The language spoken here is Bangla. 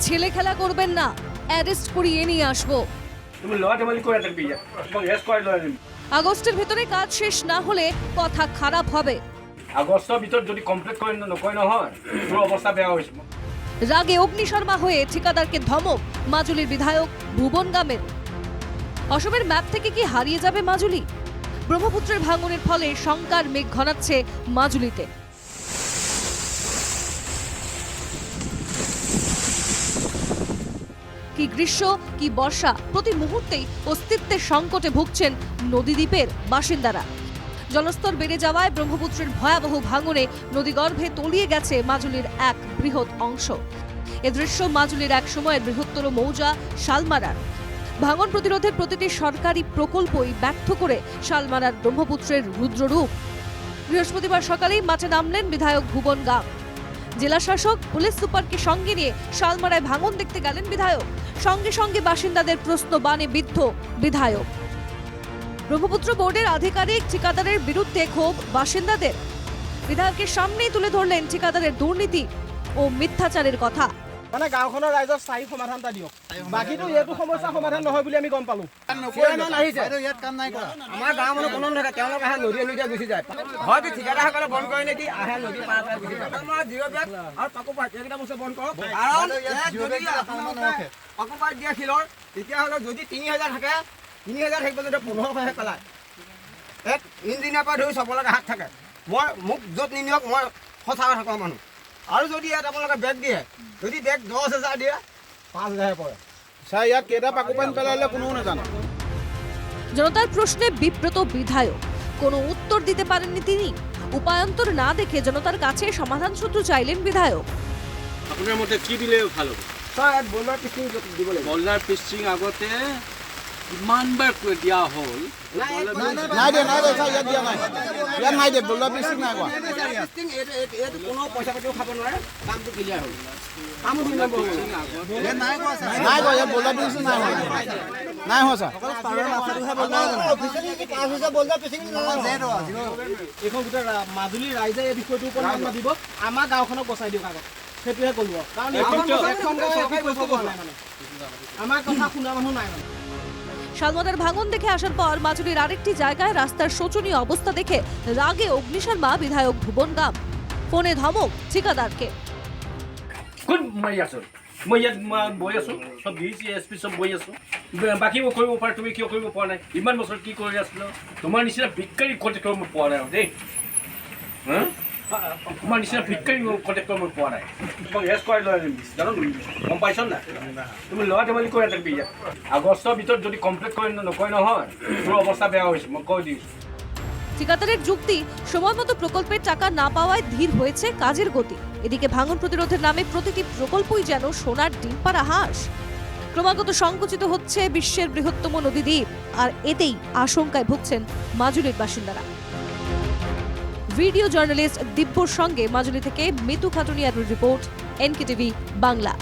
ছেলে খেলা করবেন না, অ্যারেস্ট করিয়ে নিয়ে আসবো। আগস্টের ভেতরে কাজ শেষ না হলে কথা খারাপ হবে। আগস্টের ভিতর যদি কমপ্লিট করে নকয় নহয় পুরো অবস্থা বেয়া হইছে। রাগে অগ্নিশর্মা হয়ে ঠিকাদারকে ধমক মাজুলির বিধায়ক ভুবন গামের। অসমের ম্যাপ থেকে কি হারিয়ে যাবে মাজুলি? ব্রহ্মপুত্রের ভাঙনের ফলে শঙ্কার মেঘ ঘনাচ্ছে মাজুলিতে। কি গ্রীষ্ম কি বর্ষা, প্রতি মুহূর্তেই অস্তিত্বের সংকটে ভুগছেন নদীদ্বীপের বাসিন্দারা। জলস্তর বেড়ে যাওয়ায় ব্রহ্মপুত্রের ভয়াবহ ভাঙনে নদীগর্ভে তলিয়ে গেছে মাজুলির এক বৃহৎ অংশ। এ দৃশ্য মাজুলির এক সময়ের বৃহত্তর মৌজা শালমারার। ভাঙন প্রতিরোধের প্রতিটি সরকারি প্রকল্পই ব্যর্থ করে শালমারার ব্রহ্মপুত্রের রুদ্ররূপ। বৃহস্পতিবার সকালেই মাঠে নামলেন বিধায়ক ভুবন গাম। জেলা শাসক পুলিশ সুপারকে সঙ্গে নিয়ে শালমারায় ভাঙন দেখতে গেলেন বিধায়ক। সঙ্গে সঙ্গে বাসিন্দাদের প্রশ্ন বাণে বিদ্ধ বিধায়ক। ব্রহ্মপুত্র বোর্ডের আধিকারিক ঠিকাদারের বিরুদ্ধে ক্ষোভ বাসিন্দাদের। বিধায়কের সামনেই তুলে ধরলেন ঠিকাদারের দুর্নীতি ও মিথ্যাচারের কথা। মানে গাঁওখনৰ ৰাইজৰ স্থায়ী সমাধান এটা দিয়ক, বাকীটো এইটো সমস্যা সমাধান নহয় বুলি আমি গম পালো। আমাৰ গাঁও মানুহ কোনো নাথাকে, তেওঁলোক আহে নদীয়ে নদীয়ে গুচি যায়। হয়তো ঠিকাদাৰসকলে বন্ধ কৰে নেকি, আহে নদী পাৰ পাই গুচি যায়। আমাৰ জিঅ' বেগ আৰু পাকুপাত এইকেইটা বস্তু বন্ধ কৰক, কাৰণ পাকুপাত দিয়া শিলৰ তেতিয়াহ'লে যদি ৩,০০০ থাকে ৩,০০০ থাকিব, যদি ১৫০০হে পেলায়। এক ইঞ্জিনিয়াৰ পৰা ধৰি চবলৈকে হাত থাকে। মই মোক য'ত নিনিয়ক মই সঁচা কথা কোৱা মানুহ। আৰু যদি ইয়াত আপোনালোকে বেগ দিয়ে, যদি বেগ ১০,০০০ দিয়ে ৫,০০০ পৰে। স্যার ইয়াত কেইটা পাকুপাইন পেলাইলে কোনো নাজানো। জনতার প্রশ্নে বিব্রত বিধায়ক, কোনো উত্তর দিতে পারেননি তিনি। উপায়ন্তর না দেখে জনতার কাছে সমাধান সূত্র চাইলেন বিধায়ক। আপোনাৰ মতে কি দিলে ভাল হ'ব? ছাৰ ইয়াত বলডাৰ পিচিং দিব লাগিব। বলডাৰ পিচিং আগতে ইমানবাৰ দিয়া হ'ল, নাই দে স্যার ইয়াত দিয়া নাই, ইয়াত নাই দে বলডাৰ পিচিং নাই কোৱা। এইটো কোনো পইচা পাতিও খাব নোৱাৰে, কামটো ক্লিয়াৰ হ'ল। কামো ২ নম্বৰ হ'ল। নাই কোৱা ইয়াত বলডাৰ পিচিং নাই হোৱা, নাই হোৱা স্যার। এইখন গোটেই মাজুলীৰ ৰাইজে এই বিষয়টোৰ ওপৰত ধ্যান দিব, আমাৰ গাঁওখনক বচাই দিয়ক আগত, সেইটোহে ক'লো। কাৰণ আমাৰ কথা শুনা মানুহ নাই মানে। শালমারার ভাঙন দেখে আসার পর মাজুলির আরেকটি জায়গায় রাস্তার শোচনীয় অবস্থা দেখে রাগে অগ্নিশর্মা বিধায়ক ভুবন গাম। ফোনে ধমক ঠিকাদারকে। কোন মই আছো, মই ইয়াত বহি আছো, সব ডিসি এসপি সব বহি আছো। বাকীবোৰ কৰিব পাৰে, তুমি কিয় কৰিব পৰা নাই? ইমান বছৰ কি কৰি আছিলো? তোমাৰ নিচিনা ভিক্ষাৰী কণ্টেক্ট কৰিব পোৱা নাই দেই। তোমাৰ নিচিনা ভিক্ষাৰী কণ্টেক্ট কৰিব পোৱা নাই। তোমাক এৰেষ্ট কৰাই লৈ আনিম জানো, গম পাইছ নাই? তুমি ল'ৰা ধেমালি কৰি থাকিবি ইয়াত। আগষ্টৰ ভিতৰত যদি কমপ্লিট কৰি নকয় নহয় পুরো অবস্থা বেয়া হয়েছে, মই কৈ দিয়েছি। ঠিকাদারের যুক্তি, সময় মতো প্রকল্পের টাকা না পাওয়ায় ধীর হয়েছে কাজের গতি। এদিকে ভাঙন প্রতিরোধের নামে প্রতিটি প্রকল্পই যেন সোনার ডিম পাড়া হাঁস। ক্রমাগত সংকুচিত হচ্ছে বিশ্বের বৃহত্তম নদীদ্বীপ, আর এতেই আশঙ্কায় ভুগছেন মাজুলির বাসিন্দারা। ভিডিও জার্নালিস্ট দিব্যর সঙ্গে মাজুলি থেকে মিতু খাটুনিয়ার রিপোর্ট, এনকেটিভি বাংলা।